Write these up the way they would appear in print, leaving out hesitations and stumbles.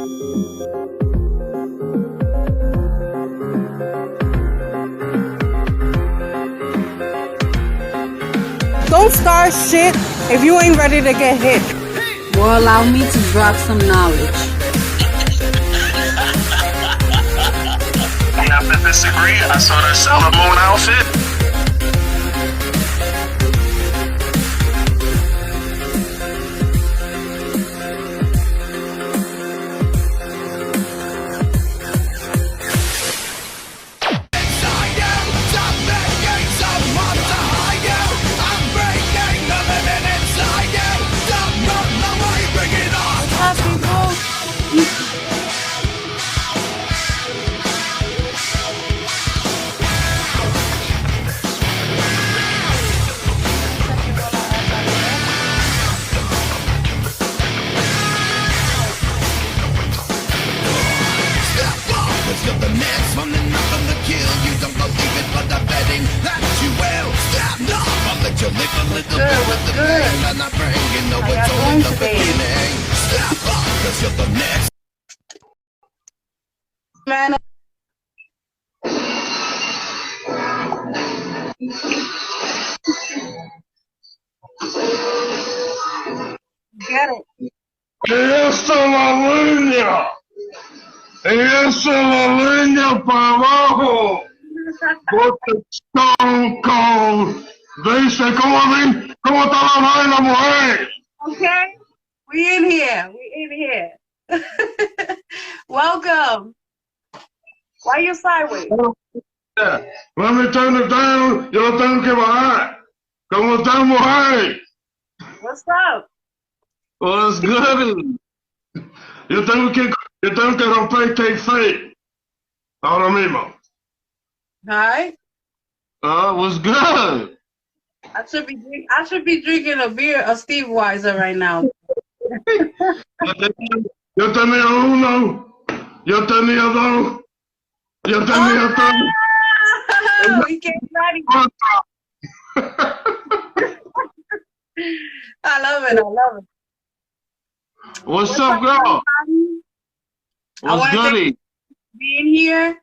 Don't start shit if you ain't ready to get hit. Well, allow me to drop some knowledge. We have to disagree. I saw that Sailor Moon outfit. Man, get it. Esa es la línea. Esa es la línea para abajo. Porque Stone Cold dice cómo está la vaina, mujer. Okay, we in here. Welcome. Why you sideways? Let me turn it down. Yo lo tengo que bajar. ¿Cómo está, mujer? What's up? What's good? Yo tengo que romper kayfabe ahora mismo. Hi. What's good? I should be drinking a beer, a Steve Weiser right now. Yo tenía uno. Yo tenía dos. Yo tenía tres. We came ready. I love it. What's up, girl? What's goody? Being here.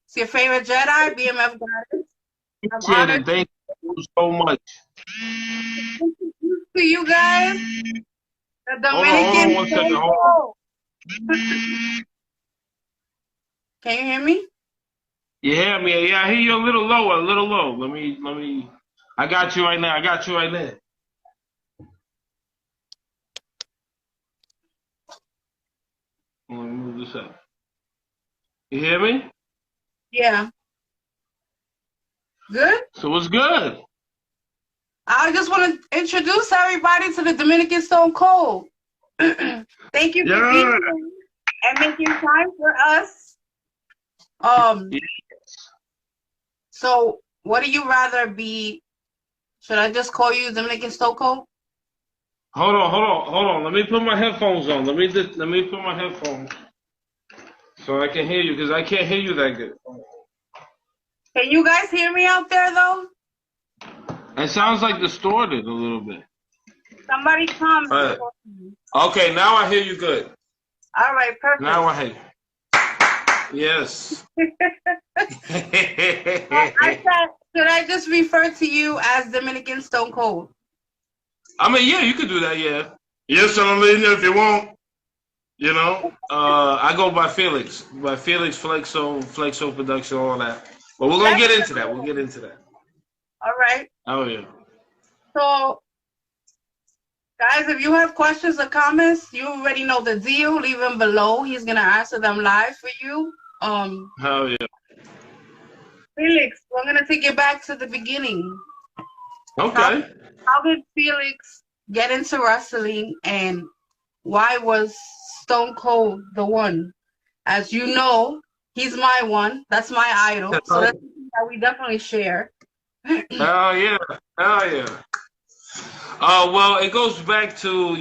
It's your favorite Jedi, BMF Goddess. Thank you so much. To you guys, the Dominican. Hold on 1 second. Hold on. Can you hear me? You hear me? Yeah, I hear you a little low. Let me. I got you right now. Let me move this up. You hear me? Yeah. Good? So what's good? I just want to introduce everybody to the Dominican Stone Cold. Thank you for being here and making time for us. Yes. So what do you rather be? Should I just call you Dominican Stone Cold? Hold on. Let me put my headphones on. Let me put my headphones so I can hear you, because I can't hear you that good. Can you guys hear me out there though? It sounds like distorted a little bit. Somebody comment. Right. Okay, now I hear you good. All right, perfect. Now I hear you. Yes. I said, should I just refer to you as Dominican Stone Cold? I mean, yeah, you could do that, yeah. Yes, if you want. You know, I go by Felix. By Felix, Flexo Production, all that. But we're going to get into that. We'll get into that. All right. Oh, yeah. So, guys, if you have questions or comments, you already know the deal. Leave them below. He's going to answer them live for you. Hell yeah. Felix, we're going to take it back to the beginning. Okay. How did Felix get into wrestling, and why was Stone Cold the one? As you know, he's my one. That's my idol. So that's something that we definitely share. Hell yeah. Well, it goes back to,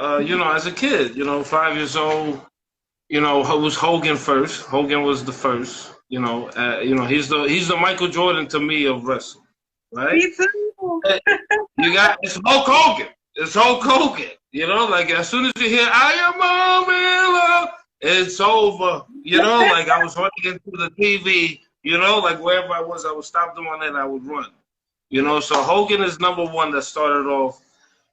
as a kid, 5 years old, it was Hogan first. Hogan was the first, he's the Michael Jordan to me of wrestling, right? Me too. It's Hulk Hogan. You know, like as soon as you hear "I am a Miller," it's over. You know, like I was running into the TV. You know, like wherever I would stop doing it and I would run. You know, so Hogan is number one that started off,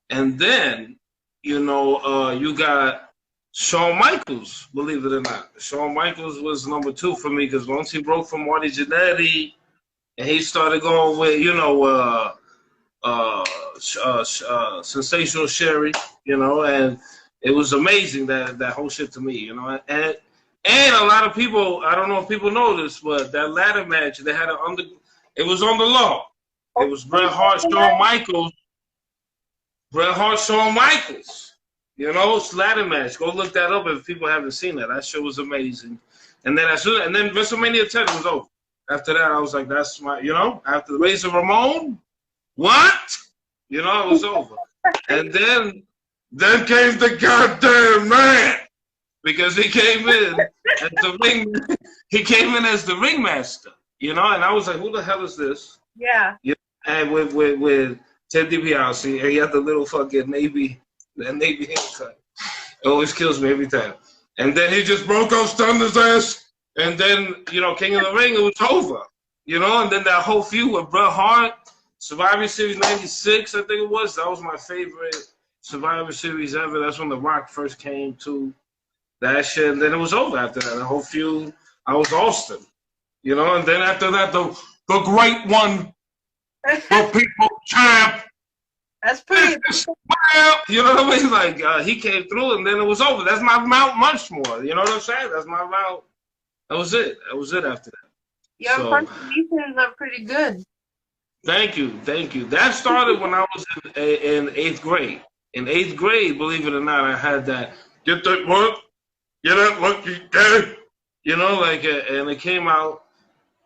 and then you know you got Shawn Michaels. Believe it or not, Shawn Michaels was number two for me because once he broke from Marty Jannetty and he started going with Sensational Sherry, you know, and it was amazing that whole shit to me, you know, and a lot of people, I don't know if people know this, but that ladder match they had it was on the law. It was Bret Hart, Shawn Michaels, you know, it's ladder match. Go look that up if people haven't seen that. That shit was amazing. And then WrestleMania 10 was over. After that, I was like, that's my, you know, after the Razor Ramon. What? You know, it was over. And then came the goddamn man. Because he came in as the ringmaster. You know, and I was like, who the hell is this? Yeah. You know, and with Ted DiBiase, and he had the little fucking Navy haircut. It always kills me every time. And then he just broke out, stunned his ass, and then, you know, King of the Ring, it was over. You know, and then that whole feud with Bret Hart, Survivor Series 96, I think it was. That was my favorite Survivor Series ever. That's when The Rock first came to that shit. And then it was over after that. The whole feud, I was Austin. You know, and then after that, the great one, the people champ. That's pretty. You know what I mean? Like, he came through, and then it was over. That's my Mount Munchmore. You know what I'm saying? That's my Mount. That was it. That was it after that. Your contributions are pretty good. Thank you. That started when I was in 8th grade. In 8th grade, believe it or not, I had that, get that work, get that lucky guy, you know, like, and it came out,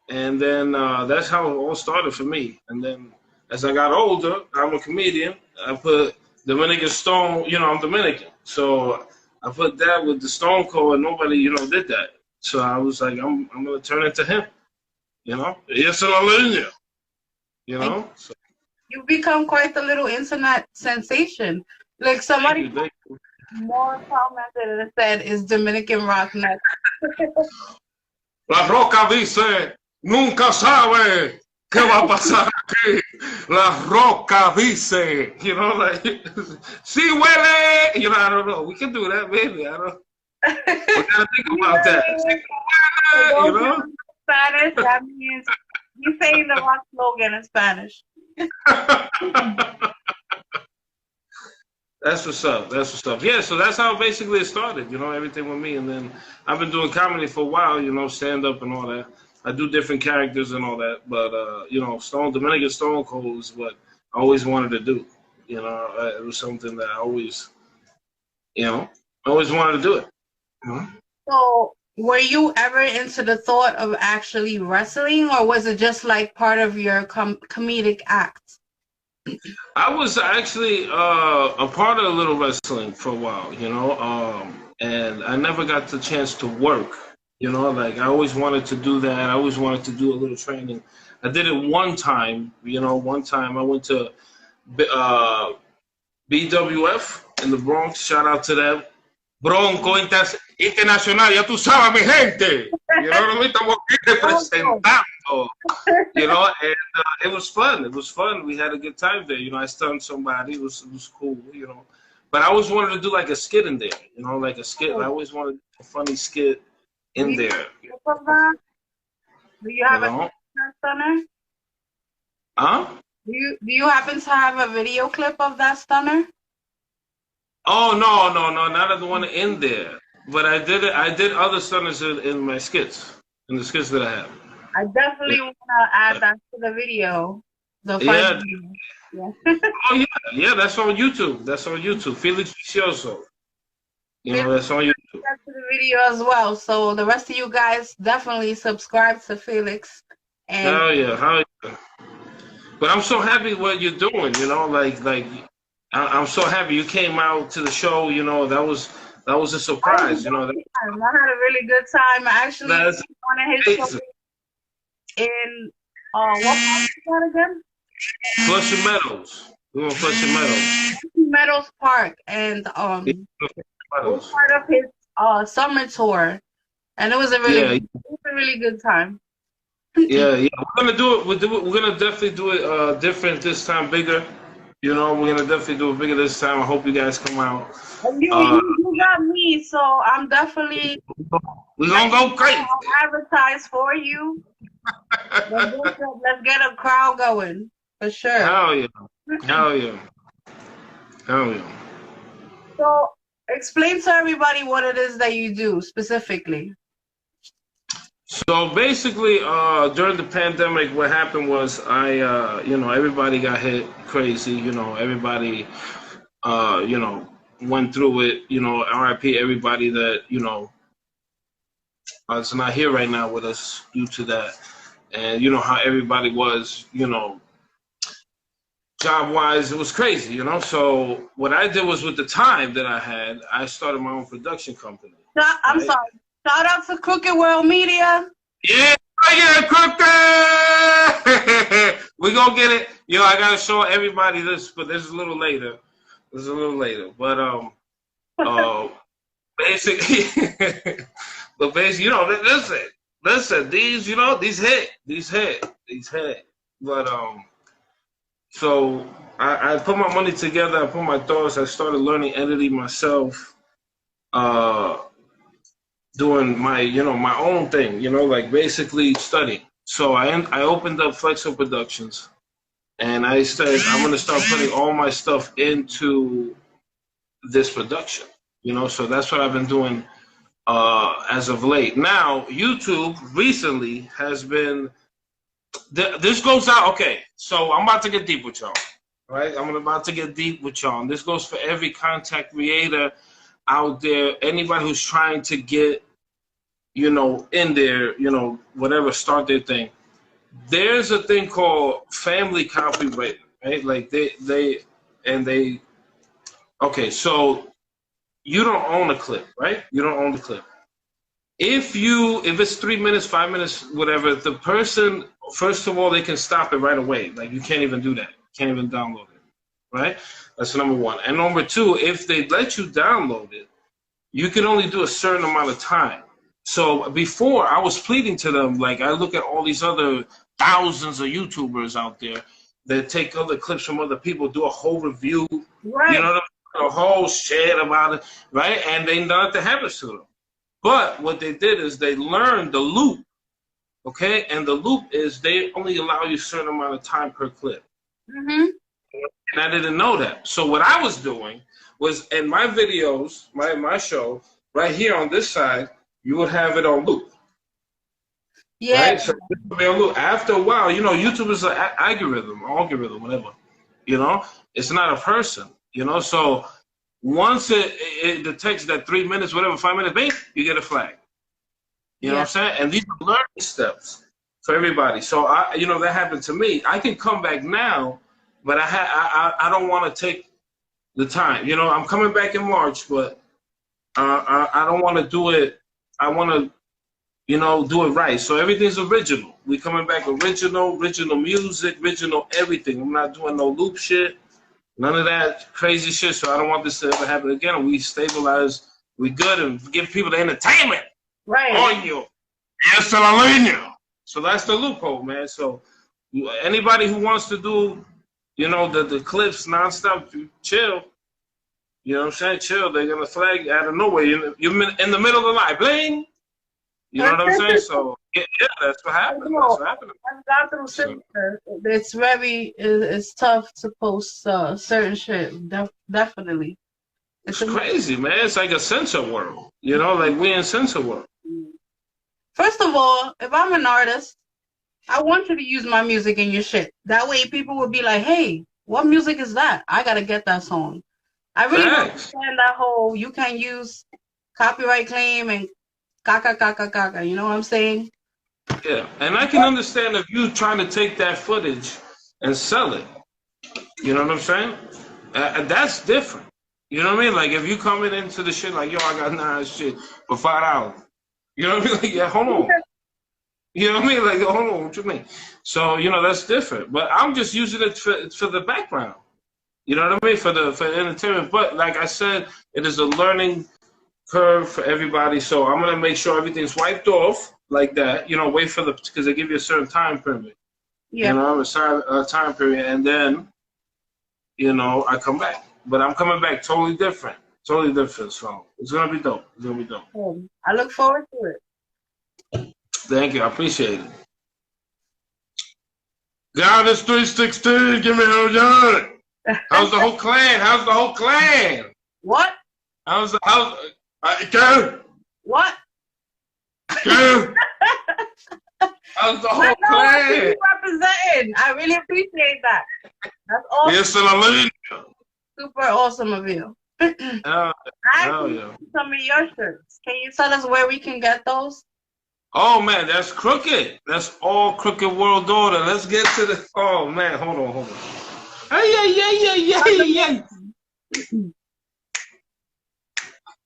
and then that's how it all started for me. And then as I got older, I'm a comedian. I put Dominican Stone, you know, I'm Dominican. So I put that with the Stone Cold, and nobody, you know, did that. So I was like, I'm going to turn into him, you know. Yes, and you know, so. You've become quite the little internet sensation. Like somebody more commented and said, "Is Dominican Rock next?" La Roca dice, nunca sabe qué va a pasar aquí. La Roca dice, you know, like, sí huele. You know, I don't know. We can do that, maybe. I don't. We gotta think about that. Sí huele, you know. Spanish. That means you saying the Rock slogan in Spanish. That's what's up. Yeah, so that's how basically it started, you know, everything with me. And then I've been doing comedy for a while, you know, stand up and all that. I do different characters and all that. But, you know, Dominican Stone Cold is what I always wanted to do. You know, it was something that I always wanted to do it. You know? So were you ever into the thought of actually wrestling, or was it just like part of your comedic act? I was actually a part of a little wrestling for a while, you know, and I never got the chance to work, you know, like I always wanted to do that. I always wanted to do a little training. I did it one time, you know, I went to BWF in the Bronx. Shout out to them. Bronco Internacional, ya tú sabes, mi gente. You know what I mean? Estamos aquí representando. You know, and it was fun. It was fun. We had a good time there. You know, I stunned somebody. It was cool, you know. But I always wanted to do like a skit in there, you know, like a skit. I always wanted a funny skit in there. Do you have a stunner? Huh? Do you happen to have a video clip of that stunner? Oh no, not the one in there. But I did other stunners in my skits, in the skits that I have. I definitely want to add that to the video. Yeah. Video. Oh yeah, that's on YouTube. Felix Viciouso. You know, that's on YouTube. That's to the video as well. So the rest of you guys definitely subscribe to Felix. And Hell yeah. But I'm so happy what you're doing. You know, like I'm so happy you came out to the show. You know, that was a surprise. You know, I had a really good time. I actually went on his show in what was that again? Flushing Meadows. We're gonna put some Meadows. Meadows Park, and it was part of his summer tour, and it was a really good time. Yeah. We're gonna do it. We're gonna definitely do it different this time, bigger. You know, we're gonna definitely do it bigger this time. I hope you guys come out. And you got me, so I'm definitely. We're gonna go crazy. I'll advertise for you. Let's get a crowd going for sure. Hell yeah. Hell yeah. Hell yeah. So explain to everybody what it is that you do specifically. So basically, during the pandemic, what happened was everybody got hit crazy. Everybody, went through it. RIP everybody that, is not here right now with us due to that. And you know how everybody was, job-wise, it was crazy, So what I did was, with the time that I had, I started my own production company. I'm sorry. Shout out to Crooked World Media. Yeah, Crooked! We gonna get it. I gotta show everybody this, but this is a little later. But basically, listen, these hit. But so I put my money together. I put my thoughts. I started learning editing myself. Doing my my own thing, like basically studying. So I opened up Flexo Productions, and I said I'm gonna start putting all my stuff into this production. So that's what I've been doing as of late. Now YouTube recently has been. This goes out. Okay, so I'm about to get deep with y'all. Right, I'm about to get deep with y'all. And this goes for every content creator out there, anybody who's trying to get, in there, whatever, start their thing. There's a thing called family copyright, right? Like okay, so you don't own a clip, right? You don't own the clip. If it's 3 minutes, 5 minutes, whatever, the person, first of all, they can stop it right away. Like, you can't even do that. You can't even download it, right? That's number one. And number two, if they let you download it, you can only do a certain amount of time. So before, I was pleading to them, like, I look at all these other thousands of YouTubers out there that take other clips from other people, do a whole review, right? A whole shit about it, right? And they nothing happens to them. But what they did is they learned the loop, okay? And the loop is they only allow you a certain amount of time per clip. Mm-hmm. And I didn't know that. So what I was doing was, in my videos, my show, right here on this side, you would have it on loop. Yeah. Right? So this would be on loop. After a while, YouTube is an algorithm, whatever. It's not a person. So once it detects that 3 minutes, whatever, 5 minutes, bang, you get a flag. You know what I'm saying? And these are learning steps for everybody. So that happened to me. I can come back now, but I don't want to take the time. I'm coming back in March, but I don't want to do it. I want to, do it right. So everything's original. We coming back original music, original everything. I'm not doing no loop shit. None of that crazy shit, so I don't want this to ever happen again. We stabilize, we good, and give people the entertainment. Right. On you. Yes, Hallelujah. So that's the loophole, man. So anybody who wants to do, the clips nonstop, chill. You know what I'm saying? Chill. They're going to flag out of nowhere. You're in the middle of the night. Bling. You know what I'm saying? So, yeah, that's what happened. That's what happened. I've gone through similar. It's tough to post certain shit. Definitely. It's crazy, man. It's like a censor world. Like we in censor world. First of all, if I'm an artist, I want you to use my music in your shit. That way people will be like, hey, what music is that? I got to get that song. I really don't understand that whole, you can use copyright claim and caca. You know what I'm saying? Yeah, and I can understand if you trying to take that footage and sell it. You know what I'm saying? That's different. You know what I mean? Like if you coming into the shit like, yo, I got nice shit for $5. You know what I mean? Like, yeah, hold on. You know what I mean? Like, hold on, what you mean? So, that's different. But I'm just using it for the background. You know what I mean? For the entertainment. But like I said, it is a learning curve for everybody. So I'm gonna make sure everything's wiped off like that. You know, wait for because they give you a certain time period. Yeah. You know, a time period, and then you know I come back. But I'm coming back totally different. Totally different. So it's gonna be dope. It's gonna be dope. I look forward to it. Thank you. I appreciate it. God is 316. Give me a John. How's the whole clan? How's the whole clan? What? How's go? What? Go. How's the whole clan? Representing. I really appreciate that. That's awesome. Yes, Hallelujah. Super awesome of you. Hell yeah. Some of your shirts. Can you tell us where we can get those? Oh man, that's crooked. That's all Crooked World Order. Let's get to the. Oh man, hold on. Hey.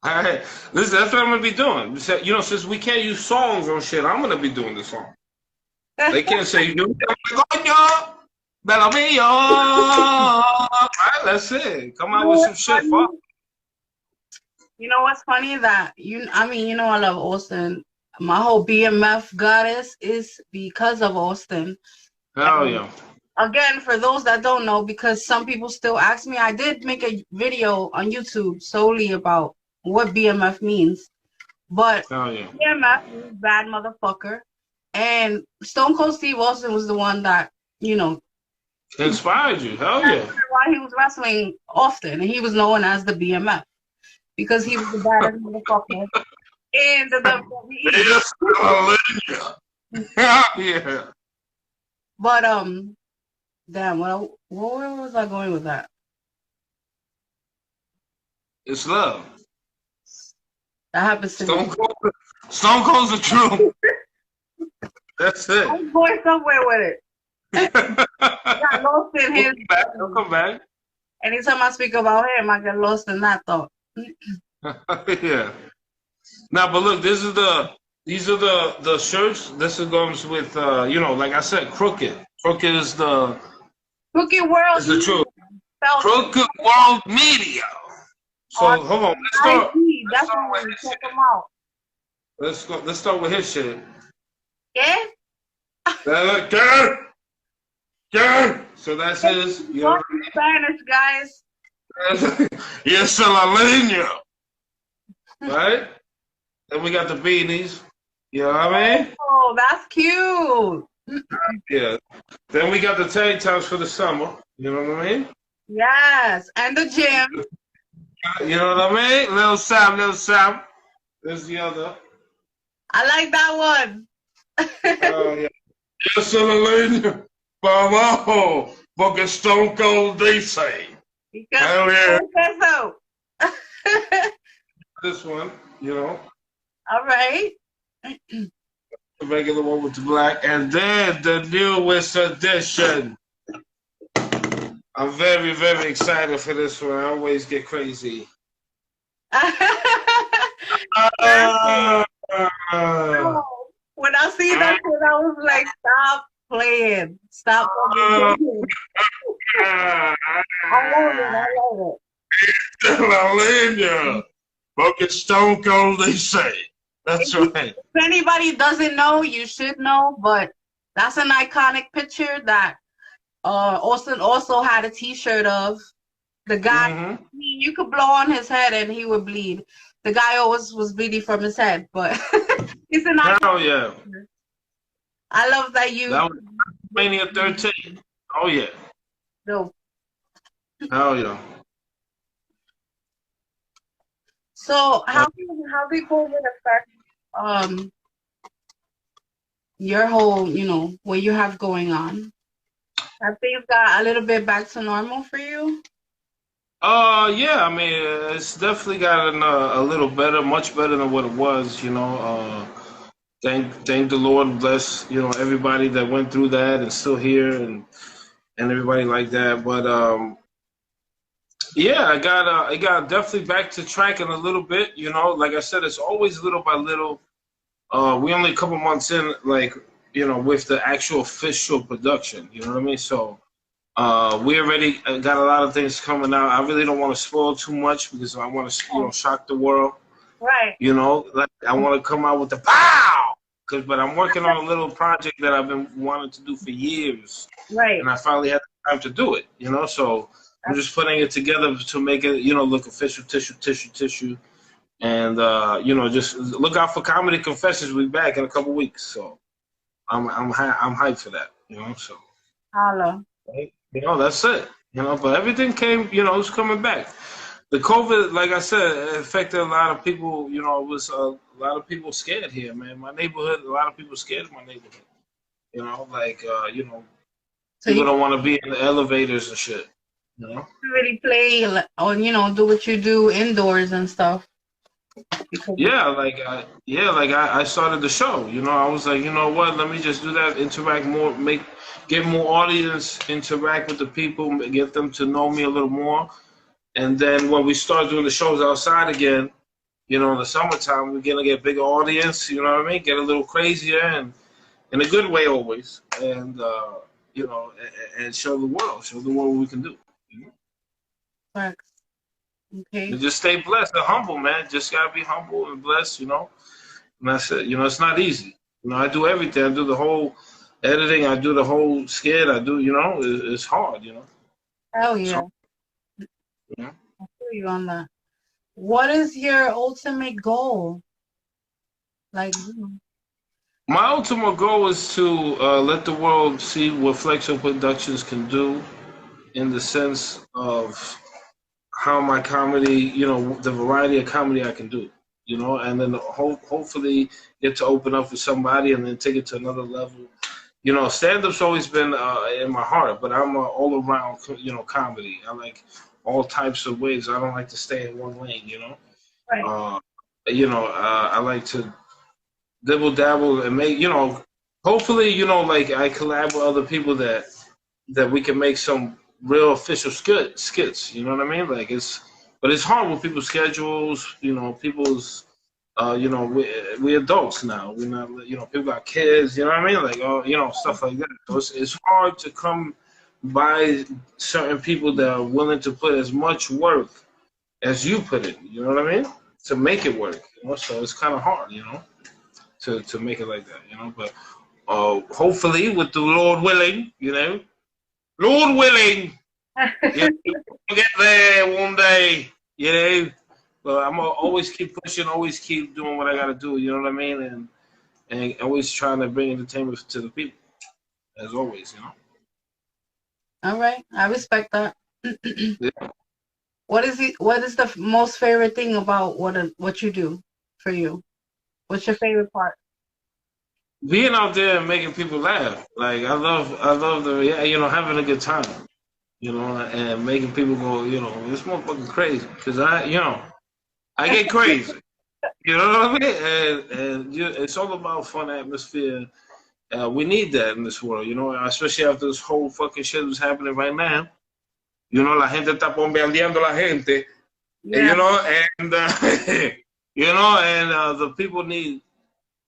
All right, listen. That's what I'm gonna be doing. You know, since we can't use songs on shit, I'm gonna be doing the song. They can't say you. All right, that's it. Come out with some shit, fuck. You know what's funny that I love Austin. My whole BMF goddess is because of Austin. Hell yeah. Again, for those that don't know, because some people still ask me, I did make a video on YouTube solely about what BMF means. But BMF is bad motherfucker. And Stone Cold Steve Austin was the one that, inspired you. Hell yeah. Why he was wrestling often. And he was known as the BMF. Because he was the baddest motherfucker. And the WWE. Yeah. But damn, where was I going with that? It's love. That happens to me. Stone Cold's the truth. That's it. I'm going somewhere with it. Got lost in his. He'll come back. Anytime I speak about him, I get lost in that thought. Yeah. Now, but look, these are the shirts. This is goes with like I said, Crooked. Crooked is the Crooked World. Is the truth. Crooked World Media. So hold on, let's start. Check them out. Let's start with his shit. Yeah. So that's his. Spanish, guys. Yes, Hallelujah. Right? Then we got the beanies. You know what I mean? Oh, that's cute. Yeah. Then we got the tank tops for the summer. You know what I mean? Yes. And the gym. You know what I mean? Little Sam. There's the other. I like that one. Oh, yeah. Yes, Hallelujah. Bravo. Fucking Stone Cold, they say. Hell yeah. So. This one, All right. The regular one with the black. And then the newest edition. I'm very, very excited for this one. I always get crazy. When I see that shit, I was like, stop playing. Stop playing. I love it. Hallelujah. Fucking Stone Cold, they say. That's right. If anybody doesn't know, you should know, but that's an iconic picture that Austin also had a t-shirt of. The guy, you could blow on his head and he would bleed. The guy always was bleeding from his head, but it's an iconic. Hell yeah. I love that you. That was Mania 13. Oh yeah. No. Hell yeah. So how did COVID affect your whole, what you have going on? Have things got a little bit back to normal for you? Yeah, I mean, it's definitely gotten a little better, much better than what it was, Thank the Lord, bless, everybody that went through that and still here and everybody like that. But yeah, I got definitely back to tracking a little bit, Like I said, it's always little by little. We only a couple months in, with the actual official production, you know what I mean? So We already got a lot of things coming out. I really don't want to spoil too much because I want to, shock the world. Right. Like I want to come out with the pow. But I'm working on a little project that I've been wanting to do for years. Right. And I finally had the time to do it. So I'm just putting it together to make it, look official, tissue. And just look out for Comedy Confessions. We'll be back in a couple weeks. So I'm hyped for that. So. Holla. That's it. But everything came. It's coming back. The COVID, like I said, it affected a lot of people. It was a lot of people scared here, man. My neighborhood, a lot of people scared of my neighborhood. So people don't want to be in the elevators and shit. You really play or do what you do indoors and stuff. I started the show. I was like, you know what? Let me just do that. Interact more, get more audience, interact with the people, get them to know me a little more. And then when we start doing the shows outside again, in the summertime, we're gonna get a bigger audience. You know what I mean? Get a little crazier and in a good way always. And and show the world what we can do. Thanks. Okay. And just stay blessed and humble, man. Just gotta be humble and blessed, And that's it. It's not easy. I do everything. I do the whole editing. I do the whole skit. I do, it's hard, Hell yeah. Yeah. I feel you on that. What is your ultimate goal? Like, my ultimate goal is to let the world see what Flexo Productions can do in the sense of how my comedy, the variety of comedy I can do, and then hopefully get to open up for somebody and then take it to another level. Stand-up's always been in my heart, but I'm all-around, comedy. I like all types of ways. I don't like to stay in one lane, Right. I like to dibble-dabble and make, hopefully, like I collab with other people that we can make some real official skits, you know what I mean? But it's hard with people's schedules, people's, we adults now. We're not, people got kids, you know what I mean? Stuff like that. So it's hard to come by certain people that are willing to put as much work as you put in, you know what I mean? To make it work, So it's kind of hard, to make it like that, But hopefully, with the Lord willing, Lord willing, we'll get there one day, But I'm gonna always keep pushing, always keep doing what I gotta do, you know what I mean? And always trying to bring entertainment to the people, as always, All right, I respect that. Yeah. What is the most favorite thing about what you do for you? What's your favorite part? Being out there and making people laugh. Like I love having a good time. And making people go, this motherfucking crazy. Because I get crazy. You know what I mean? And it's all about fun atmosphere. We need that in this world, especially after this whole fucking shit that's happening right now. La gente está bombardeando la gente. Yeah. And the people need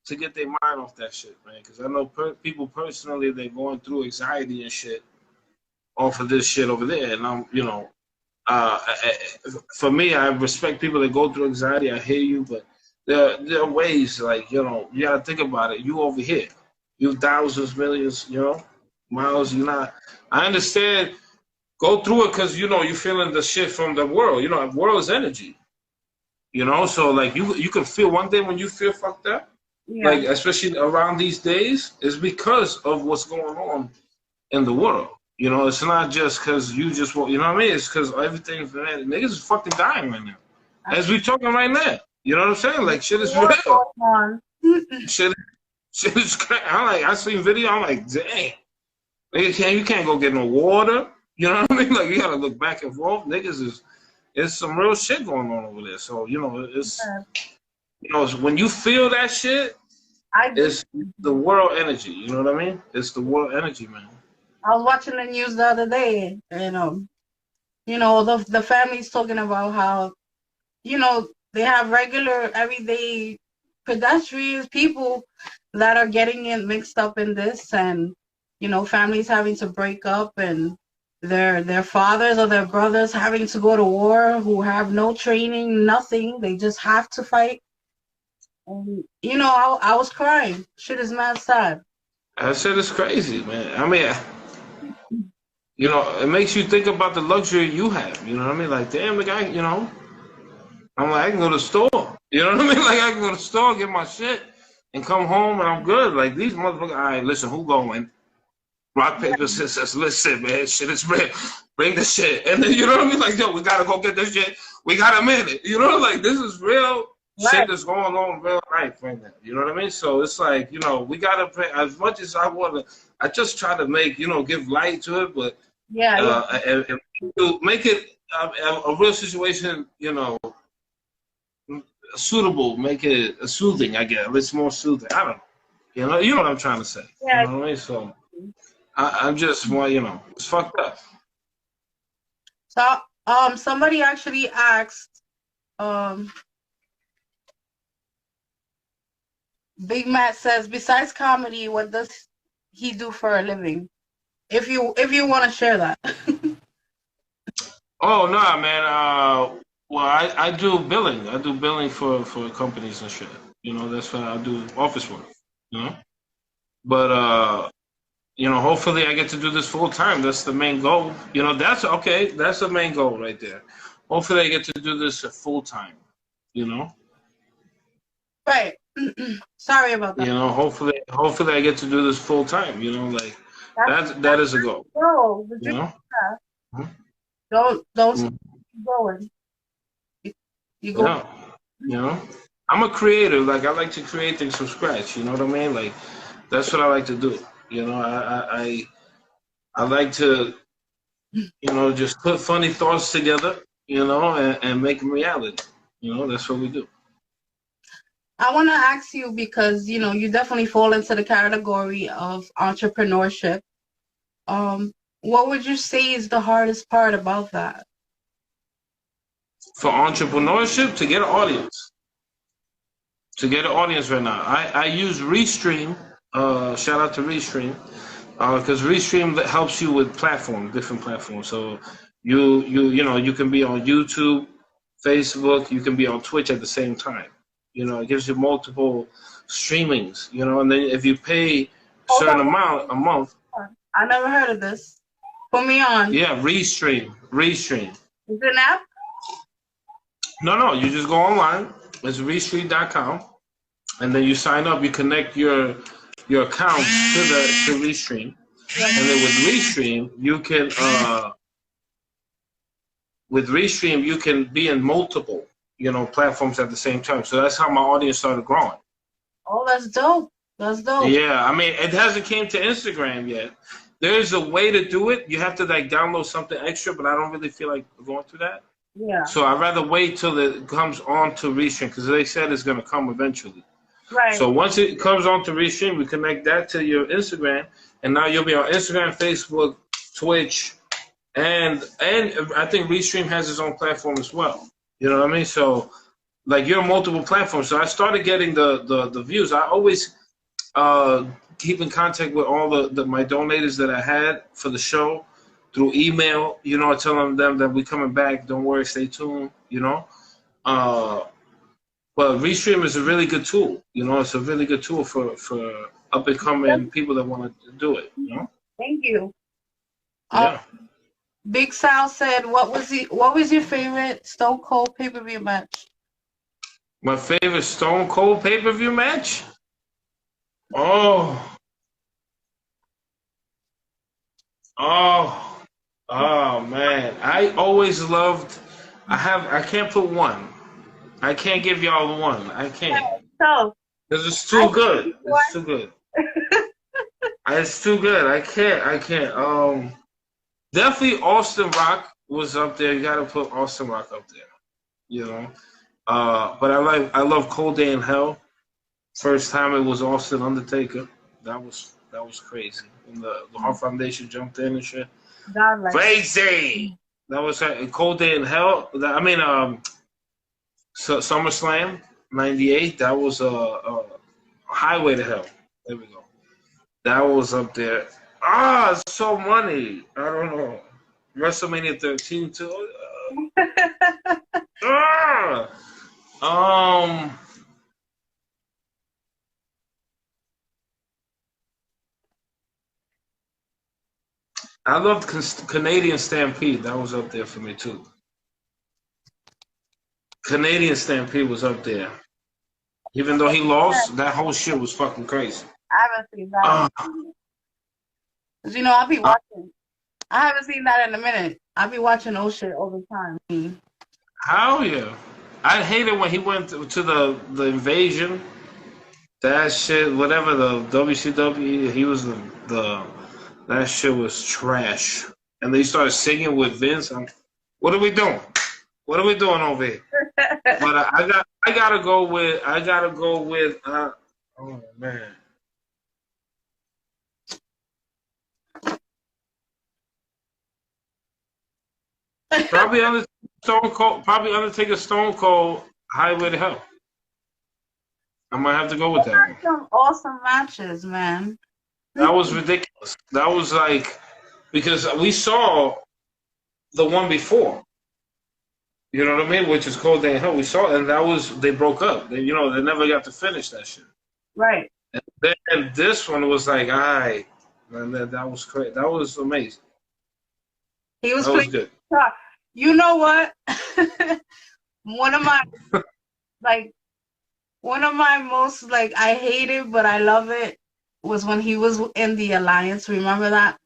to get their mind off that shit, man. Because I know people personally, they're going through anxiety and shit off of this shit over there. And I'm, for me, I respect people that go through anxiety. I hear you, but there are ways, like, you gotta think about it. You over here, you thousands, millions, miles. You're not. I understand. Go through it because you're feeling the shit from the world. The world is energy. So like you can feel one day when you feel fucked up. Yeah. Like, especially around these days, is because of what's going on in the world. It's not just because you just want, you know what I mean? It's because everything, man, niggas is fucking dying right now. As we talking right now. You know what I'm saying? Like, shit is real. shit is crazy. I seen video, I'm like, dang. Nigga, you can't go get no water. You know what I mean? Like, you gotta look back and forth. Niggas it's some real shit going on over there. So, it's, when you feel that shit, it's the world energy. You know what I mean? It's the world energy, man. I was watching the news the other day, and the family's talking about how, they have regular, everyday pedestrians, people that are getting mixed up in this, and families having to break up, and their fathers or their brothers having to go to war, who have no training, nothing. They just have to fight. And you know, I was crying. Shit is mad sad. That shit is crazy, man. I mean, you know, it makes you think about the luxury you have. You know what I mean? Like, damn, the guy, you know, I'm like, I can go to the store. You know what I mean? Like, I can go to the store, get my shit, and come home, and I'm good. Like, these motherfuckers, all right, listen, who going? Rock, paper, scissors. Listen, man, shit is real. Bring the shit. And then, you know what I mean? Like, yo, we got to go get this shit. We got a minute. You know, like, this is real shit that's going on in real life right now. You know what I mean? So it's like, you know, we got to pay as much as I want to. I just try to make, you know, give light to it, but and to make it a real situation, you know, suitable, make it soothing, I guess. It's more soothing. I don't know. You know what I'm trying to say. Yeah. You know what I mean? So I'm just more, you know, it's fucked up. So somebody actually asked Big Matt says, besides comedy, what does he do for a living? If you want to share that. Oh no, man. Well, I do billing. I do billing for companies and shit. You know, that's what I do, office work. You know, but you know, hopefully I get to do this full time. That's the main goal. You know, that's okay. That's the main goal right there. Hopefully I get to do this full time. You know. Right. Sorry about that. You know, hopefully I get to do this full time. You know, like that is a goal. No, you know. Don't keep going. You go. Yeah. You know, I'm a creator. Like, I like to create things from scratch. You know what I mean? Like, that's what I like to do. You know, I like to, you know, just put funny thoughts together, you know, and make them reality. You know, that's what we do. I want to ask you, because, you know, you definitely fall into the category of entrepreneurship. What would you say is the hardest part about that? For entrepreneurship, to get an audience. To get an audience right now. I use Restream. Shout out to Restream. Because Restream helps you with different platforms. So you know, you can be on YouTube, Facebook, you can be on Twitch at the same time. You know, it gives you multiple streamings, you know, and then if you pay a certain amount a month. I never heard of this. Put me on. Yeah, Restream. Is it an app? No, you just go online. It's restream.com, and then you sign up. You connect your account to Restream, and then with Restream you can be in multiple, you know, platforms at the same time. So that's how my audience started growing. Oh, that's dope. That's dope. Yeah, I mean, it hasn't came to Instagram yet. There's a way to do it. You have to like download something extra, but I don't really feel like going through that. Yeah. So I'd rather wait till it comes on to Restream, because they said it's going to come eventually. Right. So once it comes on to Restream, we connect that to your Instagram, and now you'll be on Instagram, Facebook, Twitch, and I think Restream has its own platform as well. You know what I mean? So like, you're on multiple platforms. So I started getting the views. I always keep in contact with all my donators that I had for the show through email, you know, telling them that we're coming back. Don't worry, stay tuned, you know. But Restream is a really good tool. You know, it's a really good tool for up and coming people that want to do it, you know. Thank you. Yeah. Big Sal said, what was your favorite Stone Cold pay-per-view match? My favorite Stone Cold pay-per-view match? Oh man. I always loved, I can't put one. I can't give y'all one. I can't. So, because it's too good. It's too good. It's too good. I can't. Definitely Austin Rock was up there. You gotta put Austin Rock up there. You know. But I love Cold Day in Hell. First time it was Austin Undertaker. That was crazy. And the Heart Foundation jumped in and shit. Crazy. That was Cold Day in Hell. SummerSlam '98. That was a Highway to Hell. There we go. That was up there. So money. I don't know. WrestleMania 13 too. Um, I loved Canadian Stampede. That was up there for me too. Canadian Stampede was up there. Even though he lost, that whole shit was fucking crazy. I haven't seen that. Cause you know I'll be watching. I haven't seen that in a minute. I'll be watching old shit all the time. Hell yeah! I hated when he went to the invasion. That shit, whatever the WCW, he was the that shit was trash. And they started singing with Vince. What are we doing? What are we doing over here? But I gotta go with oh man. Probably Undertaker Stone Cold Highway to Hell. I might have to go with that. Some awesome matches, man. That was ridiculous. That was like, because we saw the one before. You know what I mean? Which is Cold Day in Hell. We saw it, and that was, they broke up. They never got to finish that shit. Right. And then this one was like, man, that was crazy. That was amazing. He was good. You know what? One of my most, like, I hate it, but I love it, was when he was in the Alliance. Remember that?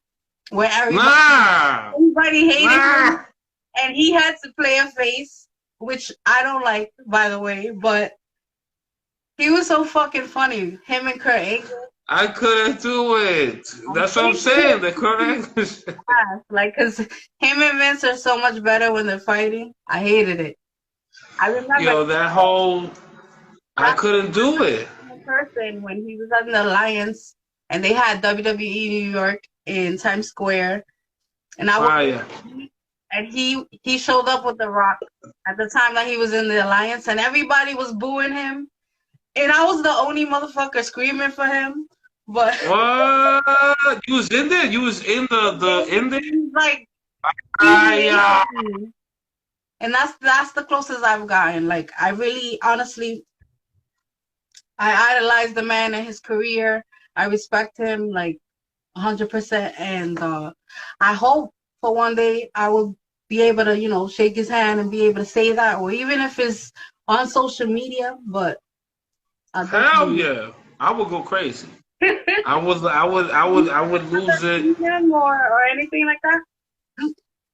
Where everybody hated him, and he had to play a face, which I don't like, by the way, but he was so fucking funny. Him and Kurt Angle. I couldn't do it. That's what I'm saying. The Kurt Angle. Yeah, like, because him and Vince are so much better when they're fighting. I hated it. I remember. That whole... I couldn't do it. Person when he was on the Alliance and they had WWE New York in Times Square, and and he showed up with The Rock at the time that he was in the Alliance, and everybody was booing him, and I was the only motherfucker screaming for him. But what? You was in there? You was in the in there? Like, and that's the closest I've gotten. Like, I really, honestly, I idolize the man and his career. I respect him, like, 100%. And I hope for one day I will be able to, shake his hand and be able to say that, or even if it's on social media. But hell yeah, I would go crazy. I would lose it. Or anything like that?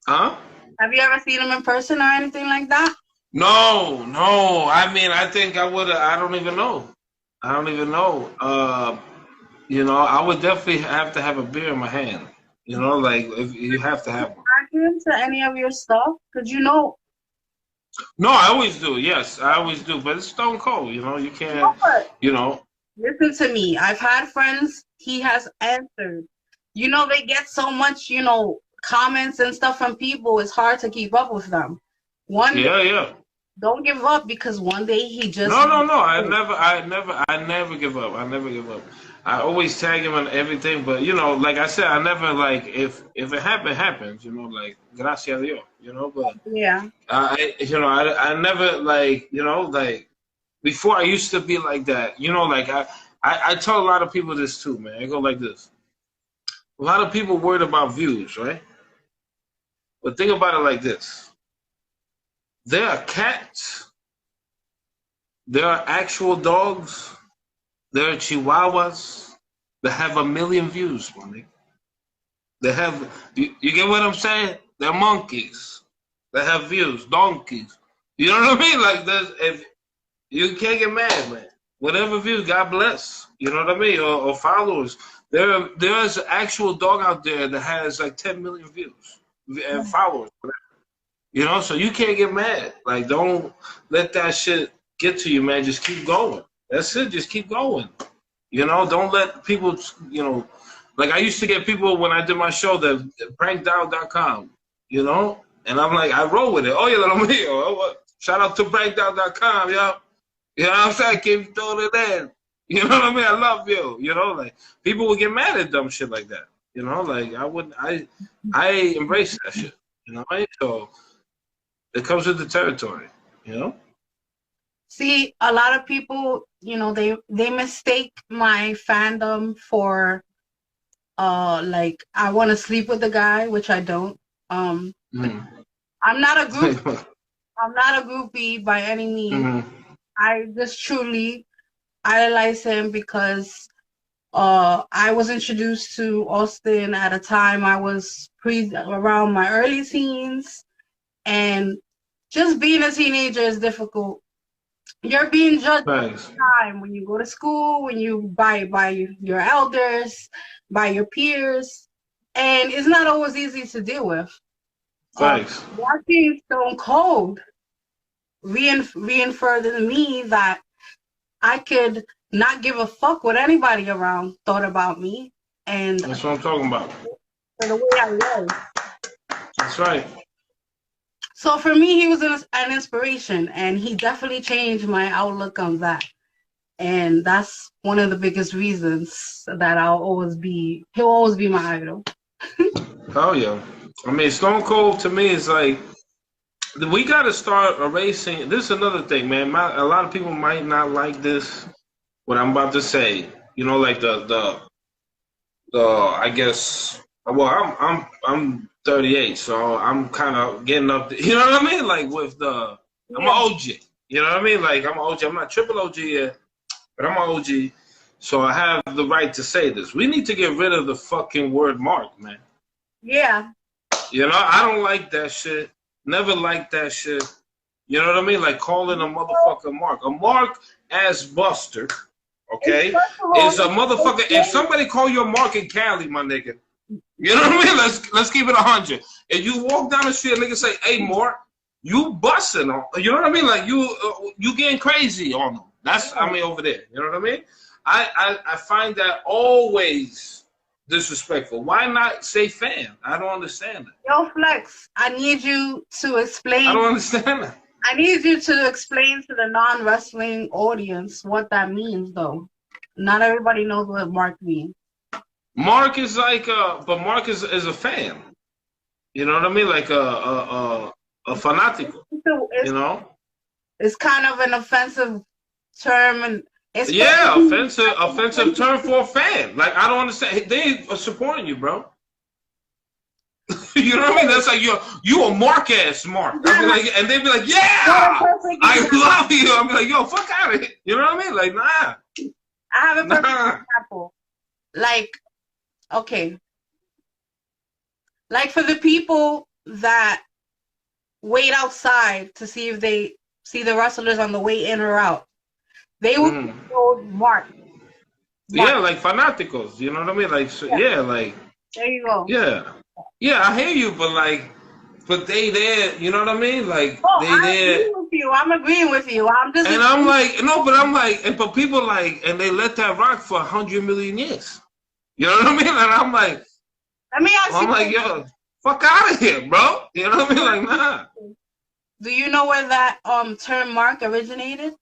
Huh? Have you ever seen him in person or anything like that? No. I mean, I think I would. I don't even know. I would definitely have to have a beer in my hand. Like, if you have to have one. Are you into any of your stuff? Because No, I always do. Yes, I always do. But it's Stone Cold. You can't. Listen to me. I've had friends. He has answered. They get so much, comments and stuff from people. It's hard to keep up with them. Yeah. Don't give up, because one day he just... No. I never give up. I always tag him on everything, but like I said, I never, like, if it happens, like, gracias a Dios, but yeah. I never, like, like, before I used to be like that, like, I tell a lot of people this too, man. I go like this. A lot of people worried about views, right? But think about it like this. There are cats. There are actual dogs. There are chihuahuas that have 1 million views, money. They have, you get what I'm saying? They're monkeys that have views, donkeys. You know what I mean? Like, if you can't get mad, man. Whatever views, God bless. You know what I mean? Or followers. There's an actual dog out there that has like 10 million views and followers. So you can't get mad. Like, don't let that shit get to you, man. Just keep going. That's it. Just keep going. Don't let people, like, I used to get people when I did my show, that prankdial.com, and I'm like, I roll with it. Oh, yeah, let me, shout out to prankdial.com, yo. You know what I'm saying? Keep throwing it in. You know what I mean? I love you. Like, people would get mad at dumb shit like that. Like, I embrace that shit. You know, right? So it comes with the territory. You know. See, a lot of people, you know, they mistake my fandom for like I want to sleep with the guy, which I don't. Mm. I'm not a group. I'm not a groupie by any means. Mm-hmm. I just truly idolize him because I was introduced to Austin at a time I was around my early teens, and just being a teenager is difficult. You're being judged all the time when you go to school, when you by your elders, by your peers, and it's not always easy to deal with. Thanks. Watching Stone Cold reinforced in me that I could not give a fuck what anybody around thought about me, and that's what I'm talking about. For the way I was. That's right. So for me, he was an inspiration, and he definitely changed my outlook on that. And that's one of the biggest reasons that he'll always be my idol. Oh yeah. I mean, Stone Cold to me is like, we got to start erasing. This is another thing, man. A lot of people might not like this, what I'm about to say. You know, like the I guess. Well, I'm 38, so I'm kind of getting up. You know what I mean? Like with I'm an OG. You know what I mean? Like I'm an OG. I'm not triple OG yet, but I'm an OG. So I have the right to say this. We need to get rid of the fucking word mark, man. Yeah. You know, I don't like that shit. Never liked that shit. You know what I mean? Like calling a motherfucker mark. A mark as Buster, okay, is a motherfucker. If somebody call you a mark in Cali, my nigga, you know what I mean? Let's keep it 100. If you walk down the street and nigga say, "Hey, Mark," you busting on. You know what I mean? Like you getting crazy on them. That's over there. You know what I mean? I find that always disrespectful. Why not say fan? I don't understand that. Yo, Flex, I need you to explain. I don't understand that. I need you to explain to the non-wrestling audience what that means, though. Not everybody knows what mark means. Mark is like, but Mark is a fan. You know what I mean? Like a fanatical. You know? It's kind of an offensive term, and it's offensive term for a fan. Like I don't understand. They are supporting you, bro. You know what I mean? That's like you a Mark ass Mark. And they'd be like, yeah, I love you. I'm like, yo, fuck out of here. You know what I mean? Like, nah. I have a perfect example. Like, okay. Like for the people that wait outside to see if they see the wrestlers on the way in or out, they would go Mark. Yeah, like fanaticals. You know what I mean? Like, like. There you go. Yeah. Yeah, I hear you, but they there, you know what I mean? Like they there. I'm agreeing with you. I'm just. And I'm like, no, but I'm like, but people like, and they let that rock for 100 million years. You know what I mean? And I'm like, let me ask you. I'm like, yo, fuck out of here, bro. You know what I mean? Like, nah. Do you know where that term mark originated?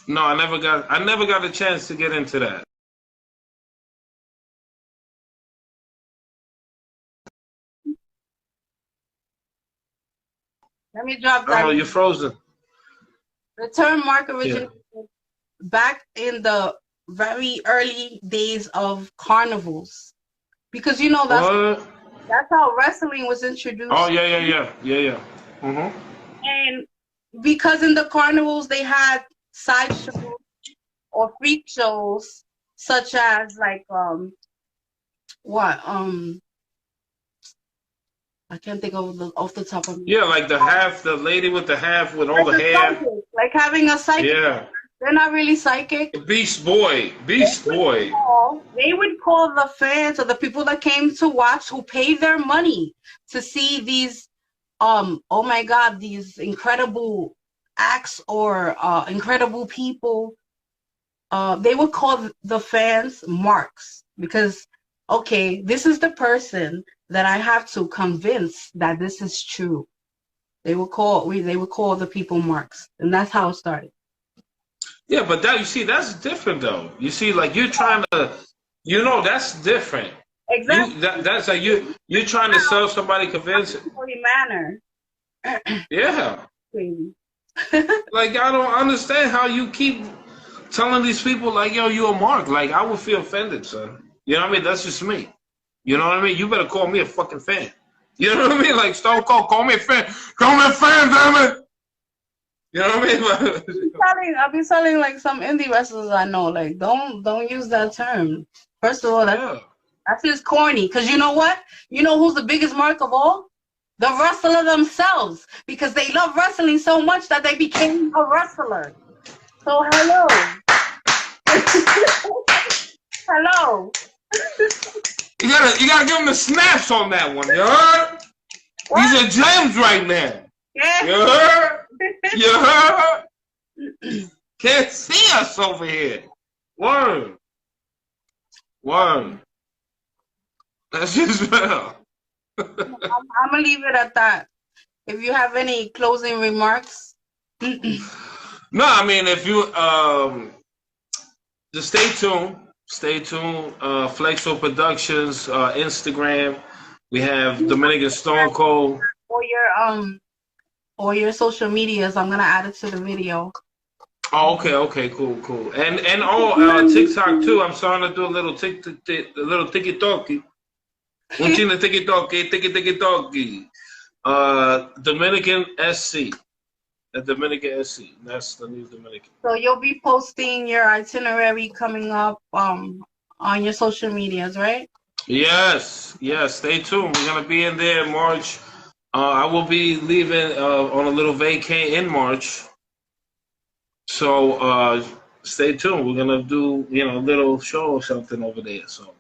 No, I never got a chance to get into that. Let me drop that. Oh, you're frozen. The term mark originated back in the very early days of carnivals, because you know that's how wrestling was introduced. Oh yeah. Mm-hmm. And because in the carnivals they had sideshows or freak shows, such as like I can't think of off the top of me. Yeah, like the lady with the half with all the hair. Psychic, like having a psychic. Yeah. They're not really psychic. Beast Boy. They would call the fans or the people that came to watch, who paid their money to see these, oh my God, these incredible acts or incredible people. They would call the fans marks because, okay, this is the person that I have to convince that this is true. They would call the people marks, and that's how it started. Yeah, but that, you see, that's different though. You see, like you're trying to, that's different. Exactly. That's like you're trying to sell somebody convincing. Manner. Yeah. Crazy. Like I don't understand how you keep telling these people like, yo, you a mark. Like I would feel offended, son. You know what I mean? That's just me. You know what I mean? You better call me a fucking fan. You know what I mean? Like Stone Cold, call me a fan. Call me a fan, damn it. You know what I mean? I'll be telling like some indie wrestlers I know, like don't use that term. First of all, that's just corny. Cause you know what? You know who's the biggest mark of all? The wrestler themselves. Because they love wrestling so much that they became a wrestler. So hello. Hello. You gotta give them the snaps on that one, you heard? What? These are gems right now. Yeah. You heard? You heard? Can't see us over here. Word. That's just real. I'm gonna leave it at that. If you have any closing remarks. No, I mean if you just stay tuned. Stay tuned. Flexo Productions, Instagram. We have Dominican Stone Cold. Or your social medias. I'm gonna add it to the video. Oh, okay, cool. And TikTok too. I'm starting to do a little tiki-talkie. Un chino tiki-talkie. Dominican SC. The Dominican SC. That's the new Dominican. So you'll be posting your itinerary coming up on your social medias, right? Yes. Stay tuned. We're gonna be in there in March. I will be leaving on a little vacay in March. So stay tuned. We're gonna do a little show or something over there. So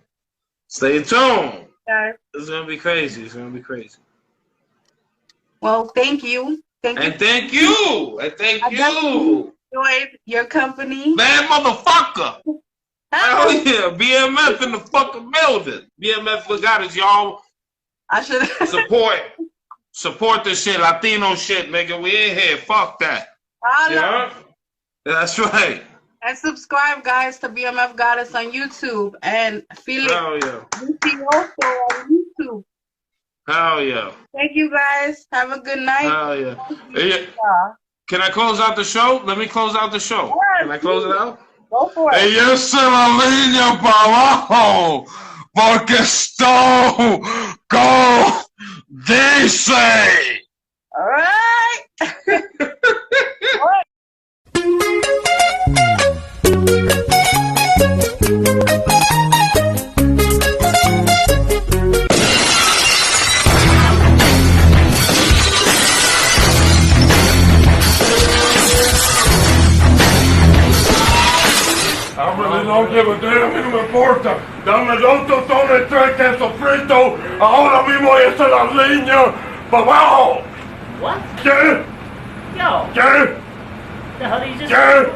stay tuned. Okay. It's gonna be crazy. Well, thank you. Thank you. Enjoyed your company. Man, motherfucker. Hell yeah. BMF in the fucking building. BMF Legatus, y'all. I should support this shit, Latino shit, nigga. We ain't here. Fuck that. Yeah? That's right. And subscribe, guys, to BMF Goddess on YouTube and Felix Viciouso on YouTube. Hell yeah. Thank you, guys. Have a good night. Hell yeah. Can I close out the show? Let me close out the show. Yeah, can I close it out? Go for it. Ellos se la línea para abajo porque Stone Cold dice. All right. All right. I really don't give a damn, a mí no me importa. Dame 2 tostones, 3 quesos fritos. Ahora mismo voy a hacer la leña para abajo. What? ¿Qué? Yo. ¿Qué? The hell did you just ¿Qué?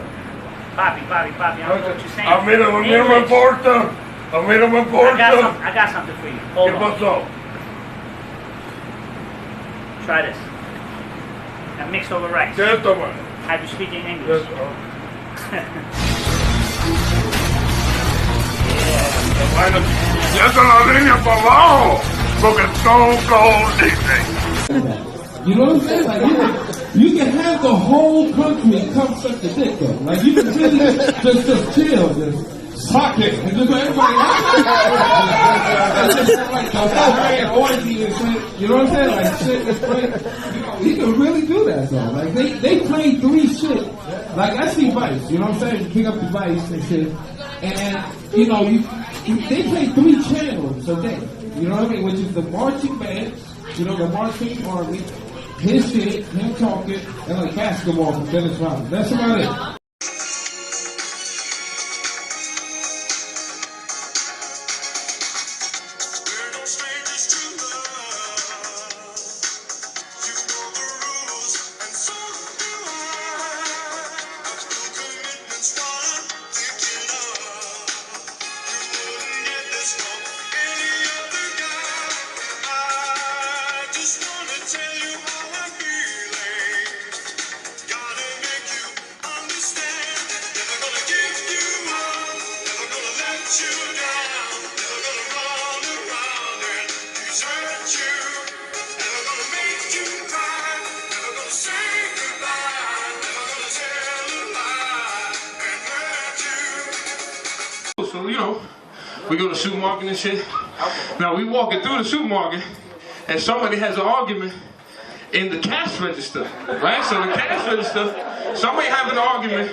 Papi, I don't know what you're saying. A mí no me importa. A mí no me importa. I got something for you. Hold ¿Qué on. pasó? Try this. That mixed over rice. ¿Qué esto, man? Have you speaking English? Ya se la línea para abajo, porque Stone Cold dice. You know what I'm saying? Like you can have the whole country come suck the dick though. Like you can really just chill, just suck it, and just let everybody like the whole orgy and shit. You know what I'm saying? Like shit is great. You can really do that though. Like they play 3 shit. Like I see Vice. You know what I'm saying? You pick up the Vice and shit, and you know they play 3 channels a day. You know what I mean? Which is the marching band, you know, the marching army, his shit, him talking, and like basketball from Dennis Rodman. That's about it. Tell you how I'm feeling. Gotta make you understand. so, you know, we go to the supermarket and shit. Now, we walking through the supermarket, and somebody has an argument in the cash register, right? So the cash register, somebody having an argument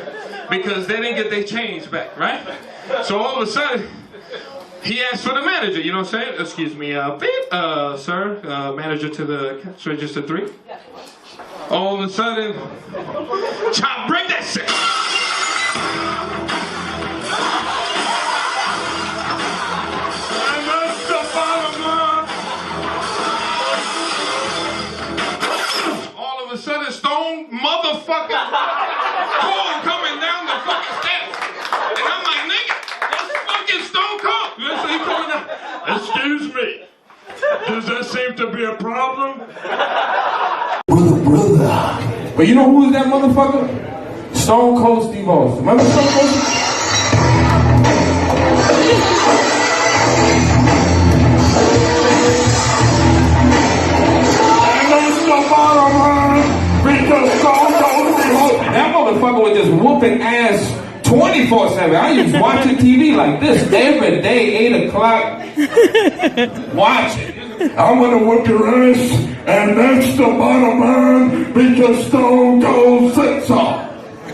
because they didn't get their change back, right? So all of a sudden, he asked for the manager, you know what I'm saying? Excuse me, sir, manager to the cash register 3. All of a sudden, chop, break that shit. And that's the bottom line. All of a sudden, Stone motherfucking Cold coming down the fucking steps. And I'm like, nigga, that's fucking Stone Cold. You know what I'm saying? He coming down. Excuse me. Does that seem to be a problem? Brother. But you know who is that motherfucker? Stone Cold Steve Austin. Remember Stone Cold? And that's the bottom line, because Stone Cold Steve Austin. That motherfucker was just whooping ass 24/7. I used watching TV like this every day, 8 o'clock. Watching. I'm gonna whoop your ass, and that's the bottom line, because Stone Cold said so.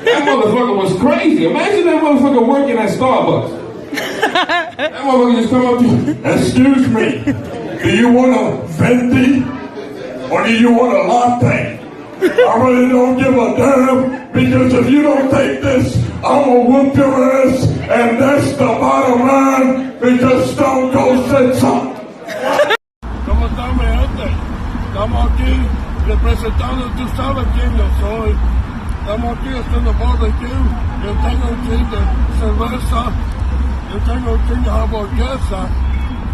That motherfucker was crazy. Imagine that motherfucker working at Starbucks. That motherfucker just come up to you. Excuse me, do you want a venti, or do you want a latte? I really don't give a damn, because if you don't take this, I'm gonna whoop your ass, and that's the bottom line, because Stone Cold said so. ¿Cómo están, mi gente? Estamos aquí representando, tú sabes quién yo soy. Estamos aquí haciendo barbecue. Yo tengo un chin de cerveza, yo tengo un chin de hamburguesa,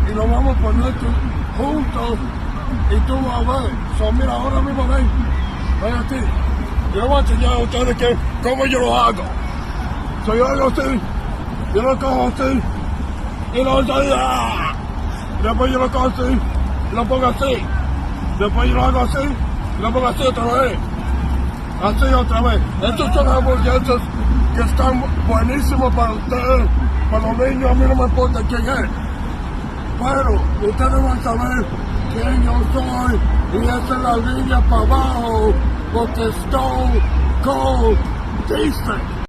y nos vamos a poner juntos, y tú vas a ver. So, mira, ahora mismo ven aquí. Yo voy a enseñar a ustedes cómo yo lo hago. So, yo hago así, yo lo cojo así, y lo hago así, después yo lo cojo así, y lo pongo así, después yo lo hago así, y lo pongo así otra vez, así otra vez. Estos son hamburguesas que están buenísimos para ustedes, para los niños. A mí no me importa quién es, pero ustedes van a saber quién yo soy, y esa es la línea para abajo, porque Stone Cold dice.